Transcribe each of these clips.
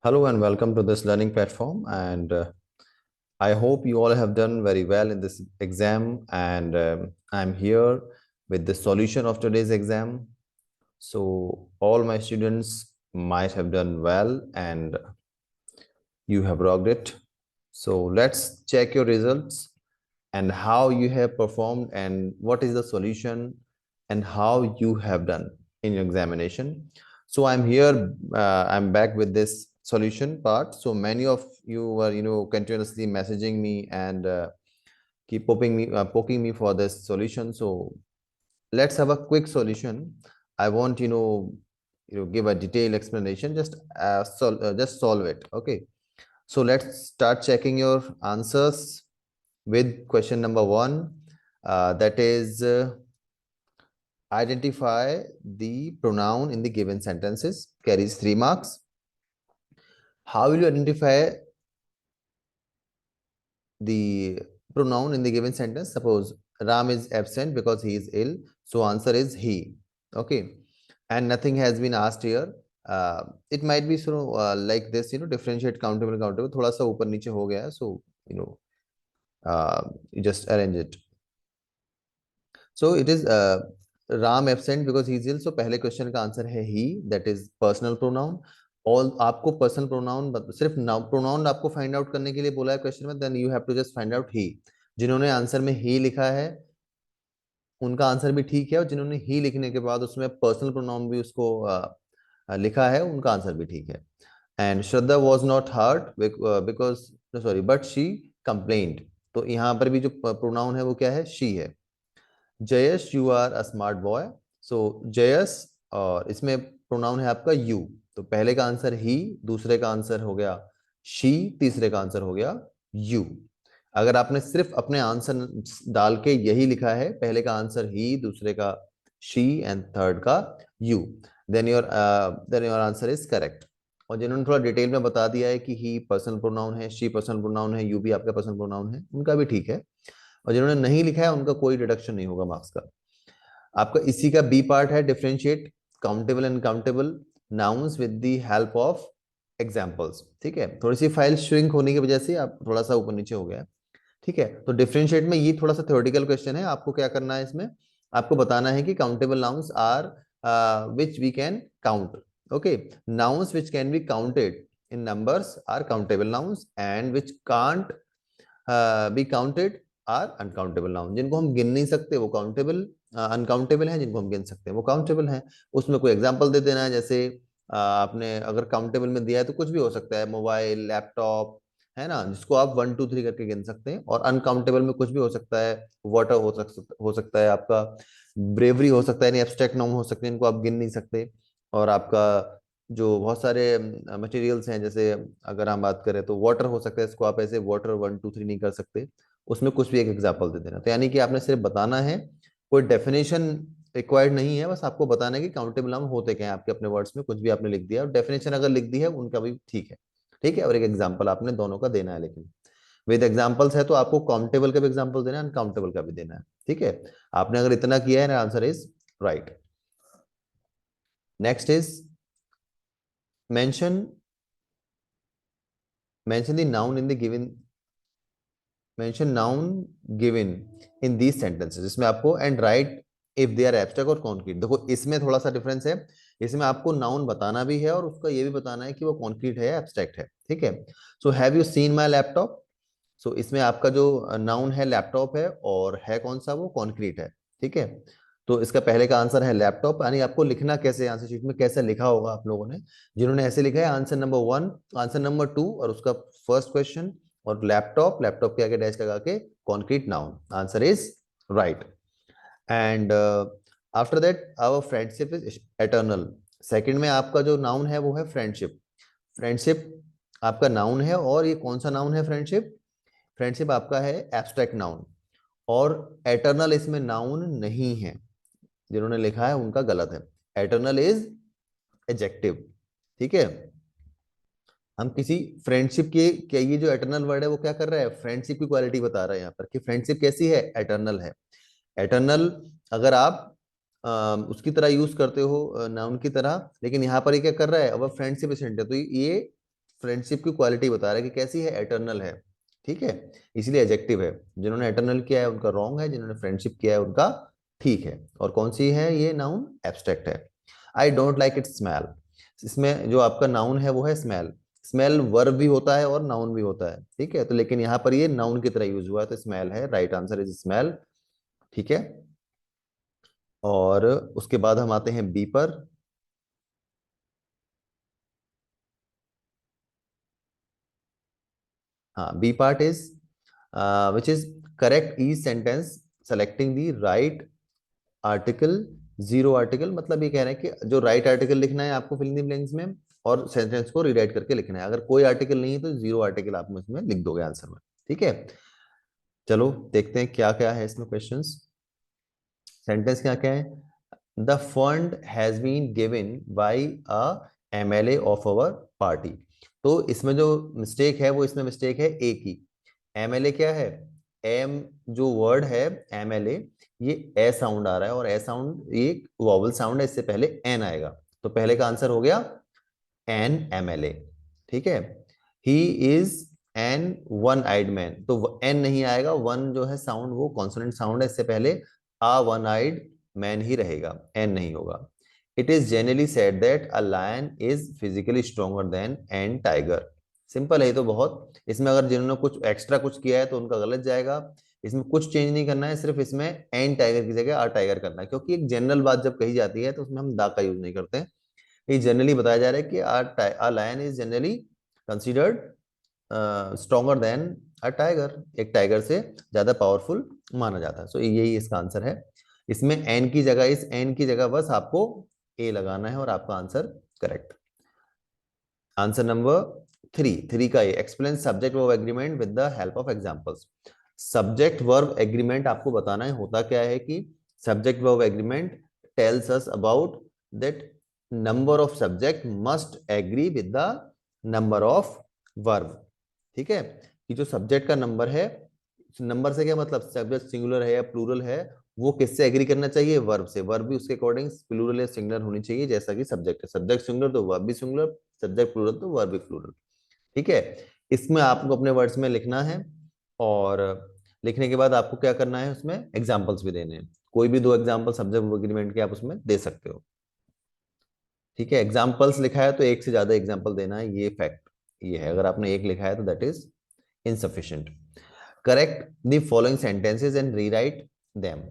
Hello and welcome to this learning platform. And I hope you all have done very well in this exam. And I'm here with the solution of today's exam. So, all my students might have done well and you have rocked it. So, let's check your results and how you have performed and what is the solution and how you have done in your examination. So I'm here, I'm back with this solution part. So many of you were continuously messaging me and keep poking me for this solution. So let's have a quick solution. I won't give a detailed explanation, just solve it. Okay, so let's start checking your answers with question number 1, that is identify the pronoun in the given sentences, carries 3 marks. How will you identify the pronoun in the given sentence? Suppose Ram is absent because he is ill, so answer is he. Okay, and nothing has been asked here. It might be like this, differentiate, countable, countable, thoda sa upar niche ho gaya, so you just arrange it. So it is Ram absent because he is ill. So पहले question का answer है he, that is personal pronoun. और आपको personal pronoun सिर्फ pronoun आपको find out करने के लिए बोला है क्वेश्चन में, then you have to just find out he. जिन्होंने आंसर में ही लिखा है उनका आंसर भी ठीक है, और जिन्होंने ही लिखने के बाद उसमें पर्सनल प्रोनाउन भी उसको लिखा है उनका आंसर भी ठीक है. And Shraddha was not hurt because sorry but she complained. तो यहाँ पर भी जो प्रोनाउन है वो क्या है, शी है. Jayas you are a smart boy. So Jayas, और इसमें प्रोनाउन है आपका यू. तो पहले का आंसर ही, दूसरे का आंसर हो गया शी, तीसरे का आंसर हो गया यू. अगर आपने सिर्फ अपने आंसर डाल के यही लिखा है, पहले का आंसर ही, दूसरे का शी एंड थर्ड का you, then your answer is correct. और जिन्होंने थोड़ा डिटेल में बता दिया है कि ही पर्सनल प्रोनाउन है, शी पर्सनल प्रोनाउन है, यू भी आपका पर्सनल प्रोनाउन है, उनका भी ठीक है. और जिन्होंने नहीं लिखा है उनका कोई डिडक्शन नहीं होगा मार्क्स का. आपका इसी का बी पार्ट है, differentiate countable and countable nouns with the help of examples. ठीक है, थोड़ी सी फाइल श्रिंक होने की वजह से आप थोड़ा सा ऊपर नीचे हो गया. ठीक है, तो डिफरेंशिएट में ये थोड़ा सा थ्योरेटिकल क्वेश्चन है. आपको क्या करना है, इसमें आपको बताना है कि countable nouns are which we can count. Okay, nouns which can be counted in numbers are countable nouns, and which can't be counted are uncountable noun. जिनको हम गिन नहीं सकते वो काउंटेबल अनकाउंटेबल हैं, जिनको हम गिन सकते हैं वो काउंटेबल हैं. उसमें कोई एग्जांपल दे देना है, जैसे आपने अगर काउंटेबल में दिया है तो कुछ भी हो सकता है, मोबाइल, लैपटॉप, है ना, जिसको आप 1 2 3 करके गिन सकते हैं. और अनकाउंटेबल में कुछ भी हो सकता है, वाटर हो सकता है आपका, ब्रेवरी हो सकता है, यानी एब्स्ट्रैक्ट नाउन हो सकते हैं, इनको आप गिन नहीं सकते. और आपका जो बहुत सारे मटेरियल्स हैं, जैसे अगर हम बात करें तो वाटर हो सकता है, इसको आप ऐसे वाटर 1 2 3 नहीं कर सकते. उसमें कुछ भी एक एग्जाम्पल दे देना. तो यानी कि आपने सिर्फ बताना है, कोई डेफिनेशन रिक्वायर्ड नहीं है, बस आपको बताना है कि काउंटेबल नाउन होते क्या हैं. आपके अपने वर्ड्स में कुछ भी आपने लिख दिया, और डेफिनेशन अगर लिख दी है उनका भी ठीक है. ठीक है, और एक एग्जाम्पल आपने दोनों का देना है, लेकिन विद एग्जाम्पल्स है तो आपको काउंटेबल का भी एग्जाम्पल देना है, अनकाउंटेबल का भी देना है. ठीक है, आपने अगर इतना किया है ना, answer is right. Next is mention the noun in the given mention noun given in these sentences. इसमें आपको and right if they are abstract or concrete. देखो इसमें थोड़ा सा डिफरेंस है, इसमें आपको नाउन बताना भी है और उसका ये भी बताना है कि वो कॉन्क्रीट है, एब्स्ट्रैक्ट है. ठीक है, so have you seen my laptop. So इसमें आपका जो नाउन है लैपटॉप है, और है कौन सा, वो कॉन्क्रीट है. ठीक है, तो इसका पहले का आंसर है लैपटॉप. यानी आपको लिखना कैसे, आंसर शीट में कैसे लिखा होगा आप लोगों ने, जिन्होंने ऐसे लिखा है आंसर नंबर 1, आंसर नंबर 2 और उसका फर्स्ट क्वेश्चन, और लैपटॉप, लैपटॉप के आगे डैश लगा के concrete noun, answer is right. And after that our friendship is eternal. Second में आपका जो नाउन है वो है फ्रेंडशिप. फ्रेंडशिप आपका नाउन है, और ये कौन सा नाउन है, फ्रेंडशिप. फ्रेंडशिप आपका है एब्स्ट्रैक्ट नाउन, और एटर्नल इसमें नाउन नहीं है. जिन्होंने लिखा है उनका गलत है, एटर्नल इज एडजेक्टिव. ठीक है, हम किसी फ्रेंडशिप के, क्या ये जो एटर्नल वर्ड है वो क्या कर रहा है, फ्रेंडशिप की क्वालिटी बता रहा है यहाँ पर कि फ्रेंडशिप कैसी है, एटर्नल है. एटर्नल अगर आप उसकी तरह यूज करते हो नाउन की तरह, लेकिन यहाँ पर ये क्या कर रहा है, अब फ्रेंडशिप एसेंट है, तो ये फ्रेंडशिप की क्वालिटी बता रहा है कि कैसी है, एटर्नल है, ठीक है, इसलिए एडजेक्टिव है। जिन्होंने एटर्नल किया है उनका रॉन्ग है, जिन्होंने फ्रेंडशिप किया है उनका ठीक है। और कौन सी है ये नाउन, एब्स्ट्रैक्ट है। I don't like it smell, इसमें जो आपका नाउन है वो है स्मेल। स्मेल वर्ब भी होता है और नाउन भी होता है, ठीक है, तो लेकिन यहाँ पर ये नाउन की तरह यूज हुआ है, तो स्मेल है, राइट आंसर इज स्मेल, ठीक है। और उसके बाद हम आते हैं बी पर। हाँ, B part is which is correct each sentence selecting the right article, zero article, मतलब ये कह रहे हैं कि जो राइट आर्टिकल लिखना है आपको फिल इन द ब्लैंक्स में, और सेंटेंस को रीराइट करके लिखना है। अगर कोई आर्टिकल नहीं है तो जीरो आर्टिकल आप इसमें लिख दोगे आंसर में, ठीक है। चलो देखते हैं क्या क्या है इसमें क्वेश्चंस। सेंटेंस क्या क्या है, the fund has been given by a MLA of our party. तो इसमें जो मिस्टेक है वो इसमें मिस्टेक है ए की। एमएलए क्या है, एम जो वर्ड है एमएलए, ये ए साउंड आ रहा है, और ए साउंड ये वॉवल साउंड है, इससे पहले एन आएगा। तो पहले का आंसर हो गया एन एमएलए, ठीक है। He is an one eyed man, तो एन नहीं आएगा, वन जो है साउंड वो कॉन्सोनेंट साउंड है, इससे पहले आ वन आइड मैन ही रहेगा, एन नहीं होगा। It is generally said that a lion is physically stronger than an tiger. Simple है ये तो बहुत, इसमें अगर जिन्होंने कुछ एक्स्ट्रा कुछ किया है तो उनका गलत जाएगा। इसमें कुछ चेंज नहीं करना है, सिर्फ इसमें एन टाइगर की जगह आर टाइगर करना है, क्योंकि एक जनरल बात जब कही जाती है तो उसमें हम दा का यूज नहीं करते हैं। ये जनरली बताया जा रहा है कि a lion is generally considered stronger than a tiger, एक टाइगर से ज्यादा पावरफुल माना जाता है। सो यही इसका आंसर है। इसमें एन की जगह, इस एन की जगह बस आपको ए लगाना है और आपका answer correct. Answer number three, three का ये explain subject verb agreement with the help of examples. Subject verb agreement आपको बताना है, होता क्या है कि subject verb agreement tells us about that number of subject must agree with the number of verb, ठीक है। कि जो सब्जेक्ट का नंबर है, नंबर से क्या मतलब, सब्जेक्ट सिंगुलर है या प्लूरल है, वो किससे एग्री करना चाहिए, वर्ब से। वर्ब भी उसके अकॉर्डिंग प्लूरल या सिंगुलर होनी चाहिए, जैसा कि सब्जेक्ट है, सब्जेक्ट सिंगुलर तो वर्ब भी सिंगुलर, सब्जेक्ट प्लूरल तो वर्ब भी प्लूरल, ठीक है। इसमें आपको अपने वर्ड्स में लिखना है, और लिखने के बाद आपको क्या करना है, उसमें एग्जाम्पल्स भी देने हैं। कोई भी दो एग्जाम्पल सब्जेक्ट एग्रीमेंट के आप उसमें दे सकते हो, ठीक है। एग्जाम्पल्स लिखा है तो एक से ज्यादा एग्जाम्पल देना है, ये फैक्ट ये है। अगर आपने एक लिखा है तो that is insufficient. Correct the following sentences and rewrite them,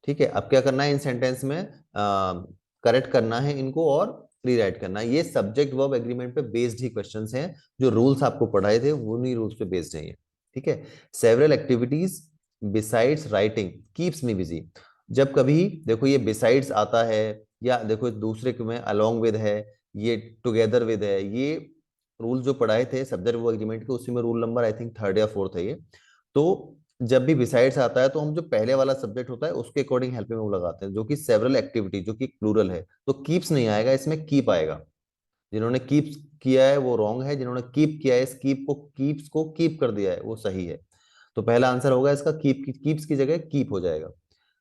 ठीक है। अब क्या करना है, इन सेंटेंस में करेक्ट करना है इनको और रीराइट करना है। ये सब्जेक्ट वर्ब एग्रीमेंट पे बेस्ड ही क्वेश्चंस हैं, जो रूल्स आपको पढ़ाए थे उन्हीं रूल्स पे बेस्ड है ये, ठीक है। Several activities besides writing keeps me busy. जब कभी देखो ये बिसाइड्स आता है, या देखो दूसरे में अलोंग विद है, ये टुगेदर विद है, ये रूल जो पढ़ाए थे सब्जेक्ट वर्ब एग्रीमेंट के, उसी में rule number I think third या फोर्थ है ये। तो जब भी बिसाइड्स आता है तो हम जो पहले वाला सब्जेक्ट होता है उसके अकॉर्डिंग हेल्पिंग वर्ब लगाते हैं, जो कि सेवरल एक्टिविटी, जो कि प्लूरल है, तो कीप्स नहीं आएगा इसमें, कीप आएगा। जिन्होंने कीप किया है वो रॉन्ग है, जिन्होंने कीप किया है इस कीप को, कीप्स को कीप कर दिया है वो सही है। तो पहला आंसर होगा इसका कीप, कीप्स की जगह कीप हो जाएगा।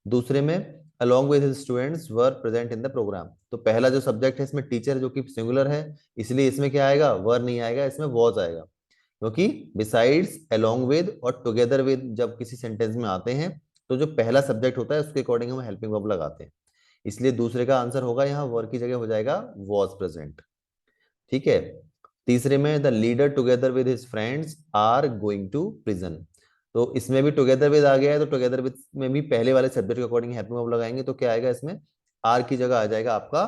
दूसरे में along with his students were present in the program, तो पहला जो सब्जेक्ट है इसमें टीचर जो कि सिंगुलर है, इसलिए इसमें क्या आएगा, वर नहीं आएगा, इसमें वॉज आएगा। क्योंकि बिसाइड्स, along with और टुगेदर विद जब किसी सेंटेंस में आते हैं, तो जो पहला सब्जेक्ट होता है उसके अकॉर्डिंग हम हेल्पिंग वर्ब लगाते हैं, इसलिए दूसरे का आंसर होगा यहाँ वर की जगह हो जाएगा वॉज प्रेजेंट, ठीक है। तीसरे में the leader together with his friends are going to prison, तो इसमें भी टुगेदर विद आ गया है, तो टुगेदर विद में भी पहले वाले सब्जेक्ट के अकॉर्डिंग हेल्पिंग वर्ब लगाएंगे, तो क्या आएगा इसमें, आर की जगह आ जाएगा आपका,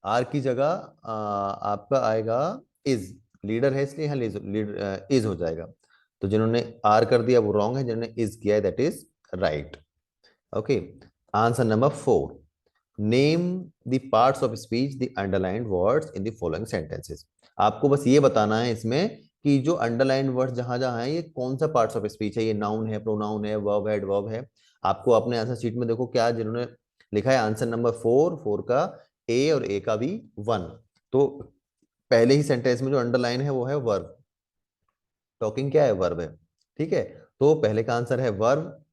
आर की जगह आपका आएगा इज। लीडर है इसलिए यहाँ इज हो जाएगा। तो जिन्होंने आर कर दिया वो रॉन्ग है, जिन्होंने इज किया है that is right. Okay, answer number four, name the parts of speech the underlined words in the following sentences. आपको बस ये बताना है इसमें कि जो अंडरलाइंड वर्ड्स जहां जहां है ये कौन सा पार्ट्स ऑफ स्पीच है, ये नाउन है, प्रोनाउन है, वर्ब है, एडवर्ब है। आपको अपने आंसर शीट में देखो क्या जिन्होंने लिखा है आंसर नंबर फोर, फोर का ए और ए का भी वन, तो पहले ही सेंटेंस में जो अंडरलाइन है वो है वर्ब। टॉकिंग क्या है, वर्ब है, ठीक है। तो पहले का आंसर है वर्ब,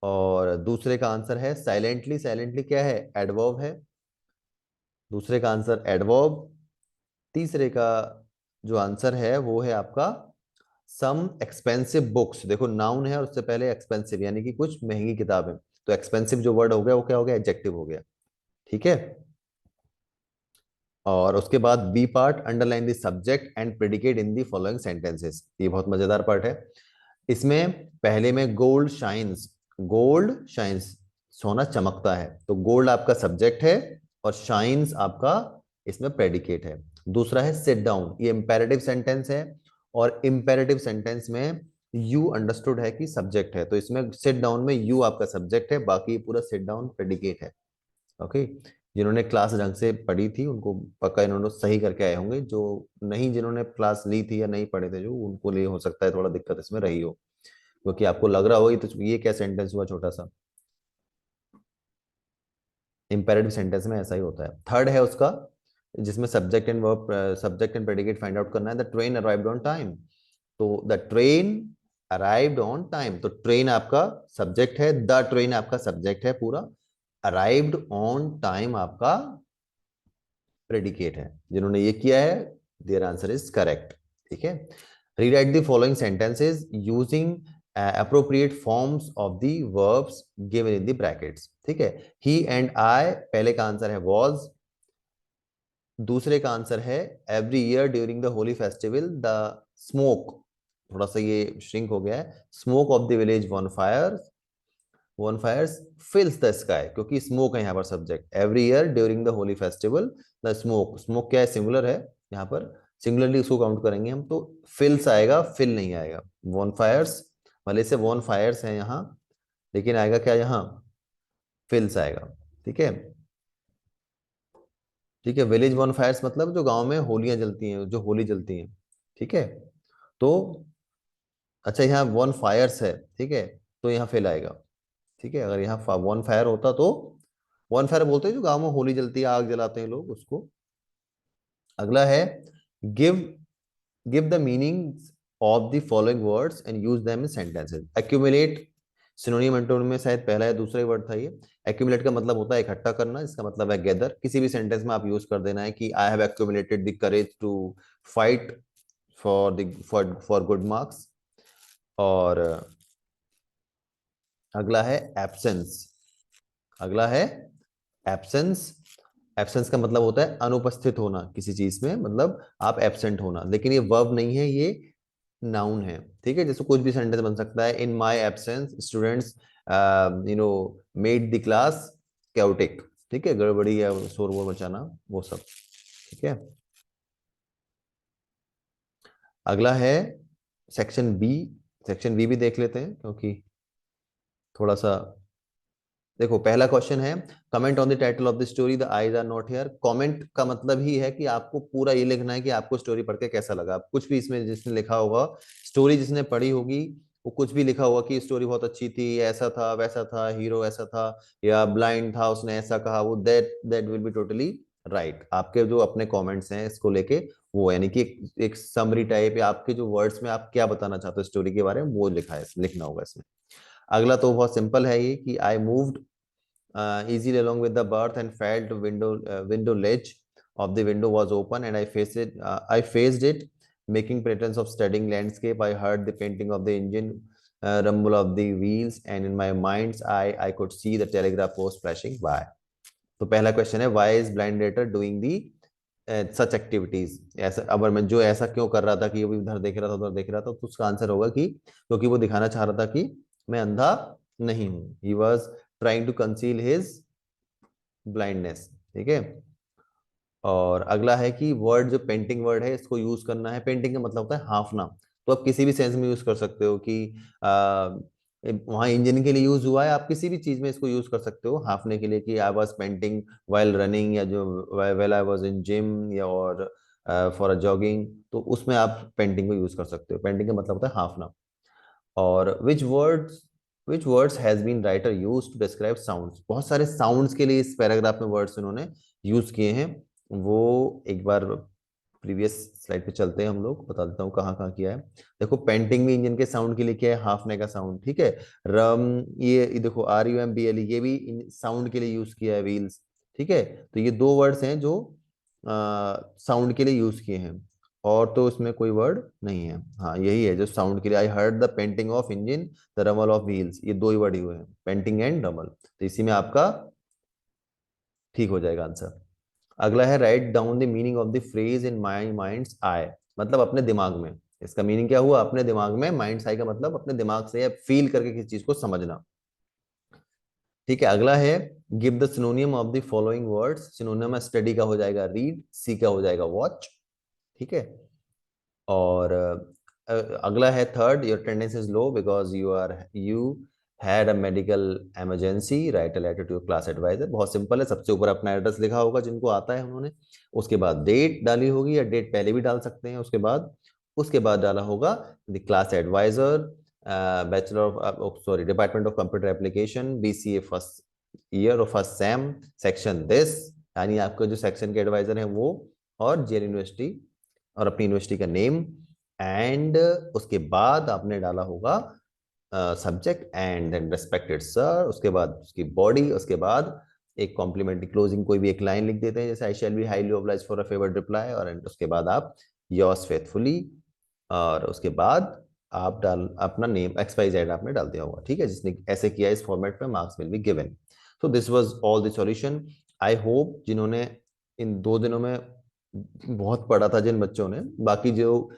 और दूसरे का आंसर है साइलेंटली, साइलेंटली क्या है, एडवर्ब है, दूसरे का आंसर एडवर्ब। तीसरे का जो आंसर है वो है आपका सम एक्सपेंसिव बुक्स। देखो नाउन है और उससे पहले एक्सपेंसिव, यानी कि कुछ महंगी किताब है, तो एक्सपेंसिव जो वर्ड हो गया वो क्या हो गया, एडजेक्टिव हो गया। ठीक है। और उसके बाद B part, underline the subject and predicate in the following sentences. ये बहुत मजेदार पार्ट है। इसमें पहले में गोल्ड शाइन्स, गोल्ड शाइन्स, सोना चमकता है, तो गोल्ड आपका सब्जेक्ट है और शाइन्स आपका इसमें प्रेडिकेट है। दूसरा है सिट डाउन, ये इंपेरेटिव सेंटेंस है, और इंपेरेटिव सेंटेंस में यू अंडरस्टूड है कि सब्जेक्ट है, तो इसमें सिट डाउन में यू आपका सब्जेक्ट है, बाकी पूरा सिट डाउन प्रेडिकेट है। ओके। जिन्होंने क्लास ढंग से पढ़ी थी उनको पक्का इन्होंने सही करके आए होंगे, जो नहीं, जिन्होंने क्लास ली थी या नहीं पढ़े थे जो, उनको लिए हो सकता है थोड़ा दिक्कत इसमें रही हो, क्योंकि आपको लग रहा होगा तो ये क्या सेंटेंस हुआ छोटा सा। इंपेरेटिव सेंटेंस में ऐसा ही होता है। थर्ड है उसका, जिसमें subject and verb, subject and predicate find out करना है। The train arrived on time, तो the train arrived on time, तो ट्रेन आपका सब्जेक्ट है, द ट्रेन आपका सब्जेक्ट है पूरा, अराइव्ड ऑन टाइम आपका प्रेडिकेट है। जिन्होंने ये किया है देयर आंसर इज करेक्ट। ठीक है। Rewrite the following sentences using appropriate forms of the verbs given in the brackets। ठीक है। he and I पहले का आंसर है was, दूसरे का आंसर है every year during the Holi festival the smoke, थोड़ा सा ये श्रिंक हो गया है, smoke of the village bonfires fills the sky, क्योंकि स्मोक है यहाँ पर subject, every year during the Holi festival the smoke, smoke क्या है, सिंगुलर है, यहाँ पर सिंगुलरली उसको काउंट करेंगे हम, तो फिल्स आएगा, फिल नहीं आएगा। वन फायर्स, भले से वन फायर्स है यहाँ, लेकिन आएगा क्या यहाँ, फिल्स आएगा। ठीक है। ठीक है। विलेज वन फायर्स मतलब जो गांव में होलियां जलती हैं, जो होली जलती हैं। ठीक है। तो अच्छा, यहाँ वन फायर्स है, ठीक है, तो यहाँ फिल आएगा। ठीक है। अगर यहाँ वन फायर होता तो, वन फायर बोलते हैं जो गांव में होली जलती है, आग जलाते हैं लोग उसको। अगला है give, give the meaning of the following words and use them in sentences. Accumulate, synonym antonym में शायद पहला या दूसरा ही वर्ड था ये। एक्यूमुलेट का मतलब होता है इकट्ठा करना, इसका मतलब है गैदर। किसी भी सेंटेंस में आप यूज कर देना है कि I have accumulated the courage to fight for good marks. और अगला है एब्सेंस, अगला है एब्सेंस। एब्सेंस का मतलब होता है अनुपस्थित होना किसी चीज में, मतलब आप एब्सेंट होना, लेकिन ये वर्ब नहीं है, ये नाउन है। ठीक है। जैसे कुछ भी सेंटेंस बन सकता है, in my absence students made the class chaotic. ठीक है, गड़बड़ी या शोर वोर मचाना, वो सब। ठीक है। अगला है सेक्शन बी, सेक्शन बी भी देख लेते हैं क्योंकि थोड़ा सा, देखो पहला क्वेश्चन है comment on the title of the story the eyes are not here. Comment का मतलब ही है कि आपको पूरा ये लिखना है कि आपको स्टोरी पढ़ के कैसा लगा। आप कुछ भी इसमें जिसने लिखा होगा, स्टोरी जिसने पढ़ी होगी, वो कुछ भी लिखा होगा कि स्टोरी बहुत अच्छी थी, ऐसा था वैसा था, हीरो ऐसा था, या ब्लाइंड था उसने ऐसा कहा, वो that that will be totally right. आपके जो अपने कमेंट्स हैं इसको लेके, वो यानी कि एक समरी टाइप, या आपके जो वर्ड्स में आप क्या बताना चाहते हो स्टोरी के बारे में, वो लिखा है, लिखना होगा इसमें। अगला तो बहुत सिंपल है ये कि I moved easily along with the berth and felt window ledge of the window was open and I faced it making pretense of studying landscape. I heard the painting of the engine, rumble of the wheels, and in my mind's eye I could see the telegraph post flashing by। तो पहला question है why is blind narrator doing the such activities, ऐसा अब मैं जो ऐसा क्यों कर रहा था कि वो इधर देख रहा था उधर देख रहा था, तो उसका आंसर होगा कि क्योंकि वो दिखाना चाह रहा था कि मैं अंधा नहीं हूं, he was trying to conceal his blindness. ठीक है। और अगला है कि वर्ड, जो पेंटिंग वर्ड है इसको यूज करना है। पेंटिंग का मतलब होता है हाफना, तो आप किसी भी सेंस में यूज कर सकते हो कि वहां इंजन के लिए यूज हुआ है, आप किसी भी चीज में इसको यूज कर सकते हो हाफने के लिए, कि I was painting while running, या जो well I was in gym, या और फॉर अ जॉगिंग, तो उसमें आप पेंटिंग को यूज कर सकते हो। पेंटिंग का मतलब होता है हाफना। और which words has been writer use to describe sounds, बहुत सारे साउंड्स के लिए इस पैराग्राफ में वर्ड्स इन्होंने यूज किए हैं। वो एक बार प्रीवियस स्लाइड पे चलते हैं हम लोग, बता देता हूँ कहाँ कहाँ किया है। देखो पेंटिंग में इंजन के साउंड के लिए क्या है, हाफने का साउंड। ठीक है। रम, ये देखो RUMBLE, ये भी साउंड के लिए यूज किया है। व्हील्स, ठीक है। तो ये दो वर्ड्स हैं जो साउंड के लिए यूज किए हैं। और तो इसमें कोई वर्ड नहीं है। हाँ यही है जो साउंड के लिए, I heard the painting of engine, the rumble of wheels, ये दो ही वर्ड ही हुए हैं, पेंटिंग एंड रमल, तो इसी में आपका ठीक हो जाएगा आंसर। अगला है write down the meaning of the phrase in my mind's eye, मतलब अपने दिमाग में। इसका मीनिंग क्या हुआ, अपने दिमाग में, माइंड्स आई का मतलब अपने दिमाग से फील करके किसी चीज को समझना। ठीक है, अगला है give the सिनोनियम of the following words, सिनोनियम study का हो जाएगा रीड, सी का हो जाएगा वॉच। ठीक है, और अगला है third, your attendance is low because you had a medical emergency, write a letter to your class advisor. बहुत सिंपल है, सबसे ऊपर अपना एड्रेस लिखा होगा जिनको आता है उन्होंने, उसके बाद डेट डाली होगी, या डेट पहले भी डाल सकते हैं, उसके बाद डाला होगा the class advisor, bachelor of sorry department of computer application, BCA first year और फर्स्ट सेम, सेक्शन दिस, यानी आपका जो सेक्शन के एडवाइजर है वो, और जेल यूनिवर्सिटी, और अपनी यूनिवर्सिटी का नेम, एंड उसके बाद आपने डाला होगा subject and then respected sir, उसके बाद उसकी बॉडी, उसके बाद एक कॉम्प्लीमेंट्री क्लोजिंग कोई भी एक लाइन लिख देते हैं, जैसे I shall be highly oblige for a favoured reply, और उसके बाद आप योर्स फेथफुली, और उसके बाद आप डाल अपना नेम एक्स वाई जेड आपने डाल दिया होगा। ठीक है, जिसने ऐसे किया इस फॉर्मेट में marks will be given. So this was all the solution. I hope जिन्होंने इन 2 दिनों में बहुत पढ़ा था जिन बच्चों ने, बाकी जो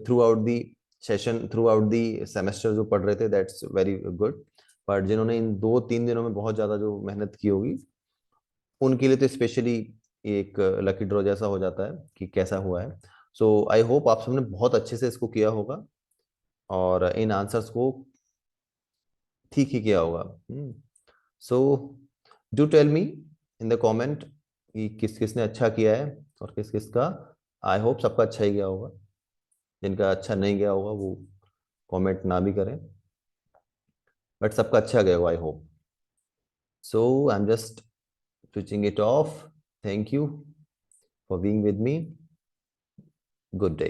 through out the session, through out the semester जो पढ़ रहे थे, दैट्स वेरी गुड, पर जिन्होंने इन 2-3 दिनों में बहुत ज्यादा जो मेहनत की होगी, उनके लिए तो स्पेशली एक लकी ड्रॉ जैसा हो जाता है कि कैसा हुआ है। सो आई होप आप सबने बहुत अच्छे से इसको किया होगा, और इन आंसर्स को ठीक ही किया होगा। So do tell me in the comment कि किस किस ने अच्छा किया है और किस किस का, आई होप सबका अच्छा ही गया होगा, जिनका अच्छा नहीं गया होगा वो कमेंट ना भी करें, बट सबका अच्छा गया होगा I hope. So I am just switching it of, thank you for being with me, good day.